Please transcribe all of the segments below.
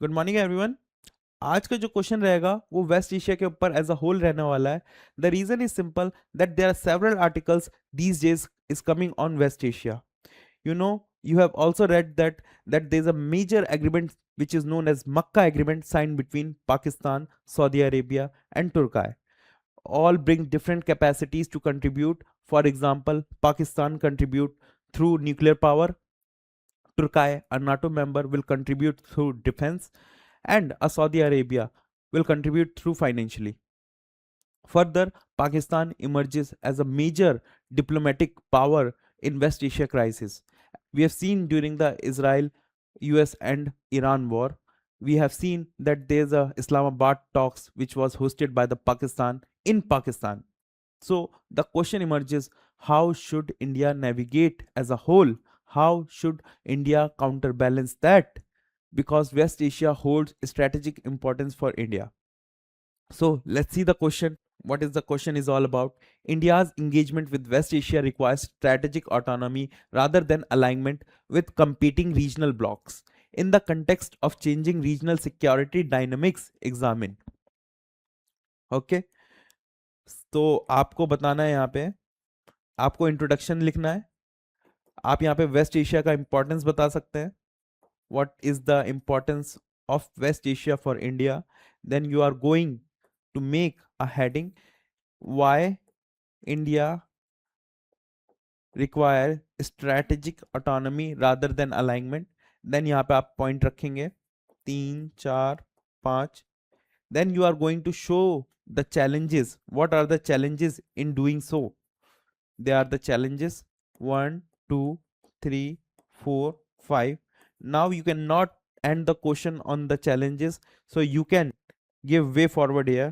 Good morning everyone. आज का जो क्वेश्चन रहेगा वो वेस्ट एशिया के ऊपर एज अ होल रहने वाला है। The reason is simple that there are several articles these days is coming on West Asia. You know, you have also read that there's a major agreement which is known as Makkah Agreement signed between Pakistan, Saudi Arabia, and Turkey. All bring different capacities to contribute. For example, Pakistan contribute through nuclear power. Turkey, a NATO member, will contribute through defense, and a Saudi Arabia will contribute through financially. Further, Pakistan emerges as a major diplomatic power in West Asia crisis. We have seen during the Israel, US and Iran war, we have seen that there's a Islamabad talks which was hosted by the Pakistan in Pakistan. So the question emerges, how should India navigate as a whole? How should India counterbalance that? Because West Asia holds strategic importance for India. So let's see the question. What is the question is all about? India's engagement with West Asia requires strategic autonomy rather than alignment with competing regional blocs. In the context of changing regional security dynamics, examine. Okay. तो आपको बताना है यहाँ पे, आपको introduction लिखना है। आप यहाँ पे वेस्ट एशिया का इंपॉर्टेंस बता सकते हैं, what is the importance of West Asia for India. Then you are going to make a heading, why India require strategic autonomy rather than alignment. Then यहाँ पे आप पॉइंट रखेंगे 3 4 5। Then you are going to show the challenges. What are the challenges in doing so? They are the challenges 1 2 3 4 5. Now you cannot end the question on the challenges, so you can give way forward here,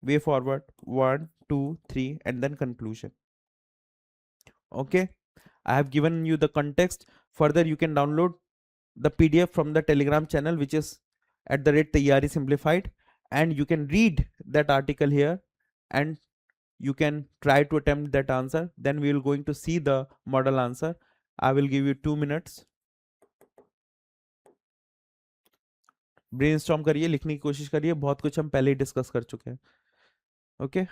way forward 1 2 3 and then conclusion. Okay, I have given you the context. Further, you can download the PDF from the Telegram channel, which is at the rate Tayyari Simplified, and you can read that article here, and you can try to attempt that answer. Then we will going to see the model answer. I will give you 2 minutes. Brainstorm करिए, लिखने की कोशिश करिए, बहुत कुछ हम पहले ही discuss कर चुके हैं। ओके,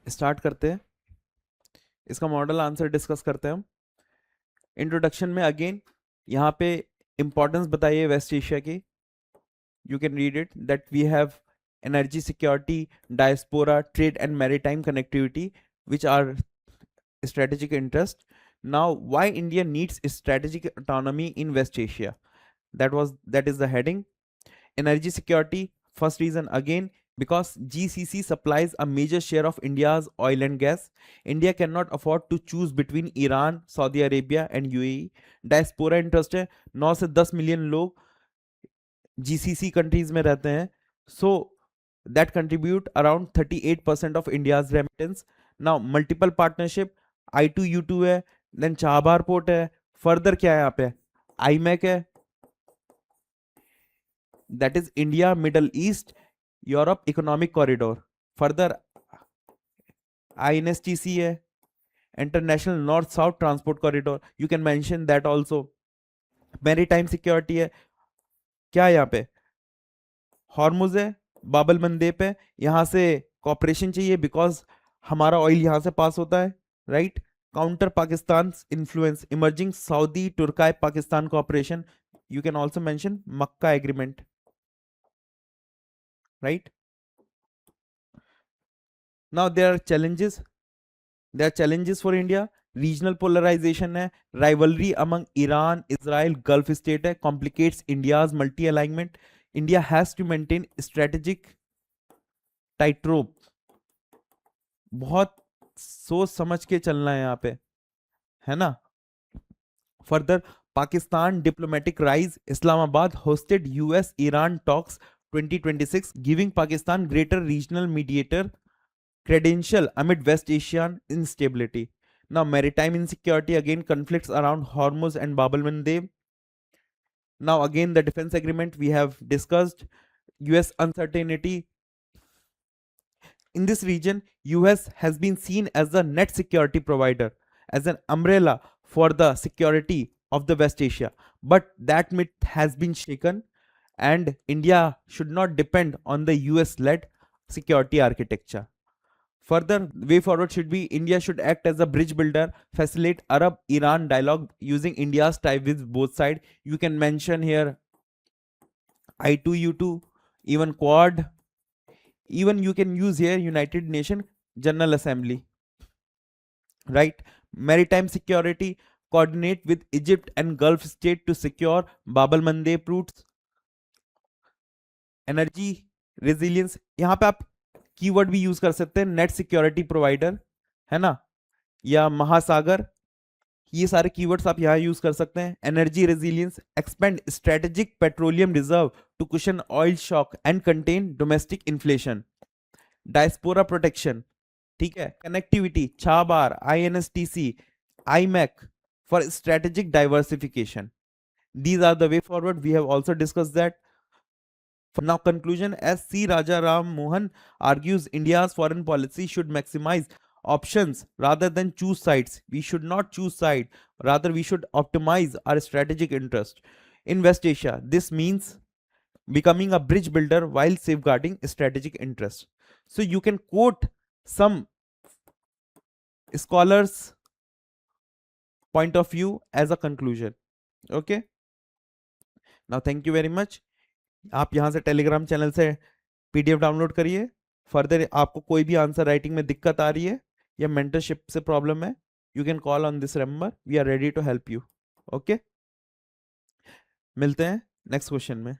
स्टार्ट करते हैं, इसका मॉडल आंसर डिस्कस करते हैं हम। इंट्रोडक्शन में अगेन यहाँ पे इंपॉर्टेंस बताइए वेस्ट एशिया की। You can read it that we have energy security, diaspora, trade, and maritime connectivity, which are strategic interest. Now, why India needs strategic autonomy in West Asia? That is the heading. Energy security. First reason again, because GCC supplies a major share of India's oil and gas. India cannot afford to choose between Iran, Saudi Arabia and UAE. Diaspora interest है, 9 से 10 million लोग GCC countries में रहते हैं. So that contribute around 38% of India's remittance. Now multiple partnership, I2U2 है, then Chabahar port है. Further क्या है यहाँ पे? IMEC है, that is India Middle East Europe Economic Corridor. Further INSTC है, International North South Transport Corridor, you can mention that also. Maritime security है, क्या है यहाँ पे? हॉर्मुज है, बाबल मंदेब है, यहाँ से कॉपरेशन चाहिए बिकॉज हमारा ऑयल यहाँ से पास होता है, right? Counter Pakistan influence, emerging Saudi Turkiye Pakistan cooperation, you can also mention Makkah agreement, right? Now there are challenges for India. Regional polarization है, rivalry among Iran, Israel, Gulf state है, complicates India's multi-alignment. India has to maintain strategic tightrope. बहुत सोच समझ के चलना है यहाँ पे, है ना? Further, Pakistan diplomatic rise. Islamabad hosted US-Iran talks 2026, giving Pakistan greater regional mediator credential amid West Asian instability. Now, maritime insecurity, again conflicts around Hormuz and Bab el-Mandeb. Now, again the defense agreement we have discussed. US uncertainty. In this region, US has been seen as the net security provider, as an umbrella for the security of the West Asia. But that myth has been shaken, and India should not depend on the US-led security architecture. Further, way forward should be India should act as a bridge builder, facilitate Arab-Iran dialogue using India's tie with both sides. You can mention here I2U2, even Quad. Even you can use here United Nations General Assembly, right? Maritime security, coordinate with Egypt and Gulf state to secure Bab el-Mandeb routes. Energy resilience, यहाँ पे आप keyword भी use कर सकते हैं, net security provider, है ना, या महासागर, ये सारे कीवर्ड्स आप यहाँ यूज कर सकते हैं. Energy resilience, expand strategic petroleum reserve to cushion oil shock and contain domestic inflation. Diaspora protection, ठीक है. Connectivity, Chabahar, INSTC, IMEC for strategic diversification. These are the way forward. We have also discussed that. Now, conclusion, as C. Raja Ram Mohan argues, India's foreign policy should maximize options rather than choose sides. We should not choose side, rather we should optimize our strategic interest in West Asia. This means becoming a bridge builder while safeguarding strategic interest. So you can quote some scholars' point of view as a conclusion. Okay. Now, thank you very much. आप यहाँ से Telegram channel से PDF download करिए. Further आपको कोई भी answer writing में दिक्कत आ रही है या मेंटरशिप से प्रॉब्लम है, you can call on this number. We are ready to help you. Okay, मिलते हैं नेक्स्ट क्वेश्चन में.